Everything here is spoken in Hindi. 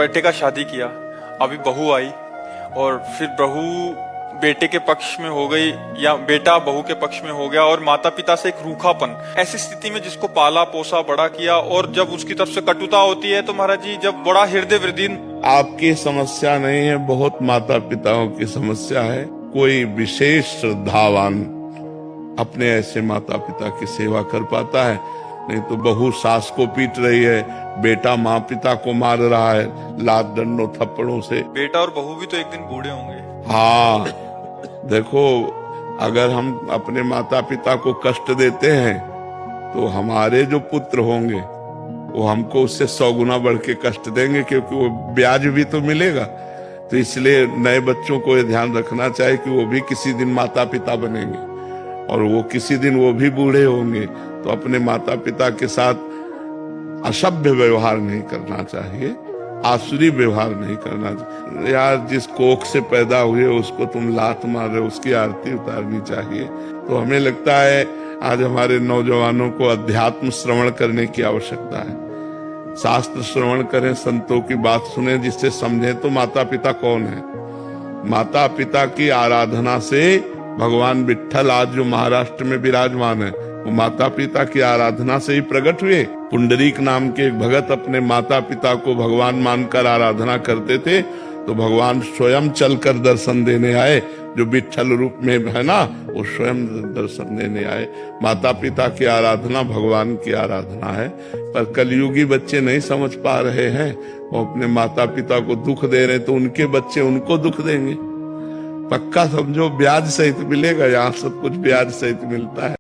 बेटे का शादी किया, अभी बहू आई और फिर बहू बेटे के पक्ष में हो गई या बेटा बहू के पक्ष में हो गया और माता पिता से एक रूखापन, ऐसी स्थिति में जिसको पाला पोसा बड़ा किया और जब उसकी तरफ से कटुता होती है तो महाराज जी जब बड़ा हृदय वृदीन। आपकी समस्या नहीं है, बहुत माता पिताओं की समस्या है। कोई विशेष श्रद्धावान अपने ऐसे माता पिता की सेवा कर पाता है, नहीं तो बहू सास को पीट रही है, बेटा माँ पिता को मार रहा है लात डंडों थप्पड़ों से। बेटा और बहू भी तो एक दिन बूढ़े होंगे। हाँ, देखो, अगर हम अपने माता पिता को कष्ट देते हैं तो हमारे जो पुत्र होंगे वो हमको उससे 100 गुना बढ़ के कष्ट देंगे, क्योंकि वो ब्याज भी तो मिलेगा। तो इसलिए नए बच्चों को ये ध्यान रखना चाहिए कि वो भी किसी दिन माता पिता बनेंगे और वो किसी दिन वो भी बूढ़े होंगे। तो अपने माता पिता के साथ असभ्य व्यवहार नहीं करना चाहिए, आसुरी व्यवहार नहीं करना चाहिए। यार, जिस कोख से पैदा हुए उसको तुम लात मार रहे हो, उसकी आरती उतारनी चाहिए। तो हमें लगता है आज हमारे नौजवानों को अध्यात्म श्रवण करने की आवश्यकता है। शास्त्र श्रवण करें, संतों की बात सुने, जिससे समझें तो माता पिता कौन है। माता पिता की आराधना से भगवान विट्ठल आज जो महाराष्ट्र में विराजमान है वो माता पिता की आराधना से ही प्रकट हुए। पुंडरीक नाम के एक भगत अपने माता पिता को भगवान मानकर आराधना करते थे, तो भगवान स्वयं चलकर दर्शन देने आए। जो विट्ठल रूप में है ना, वो स्वयं दर्शन देने आए। माता पिता की आराधना भगवान की आराधना है। पर कलयुगी बच्चे नहीं समझ पा रहे हैं, वो अपने माता पिता को दुख दे रहे, तो उनके बच्चे उनको दुख देंगे। पक्का समझो, ब्याज सहित मिलेगा। यहाँ सब कुछ ब्याज सहित मिलता है।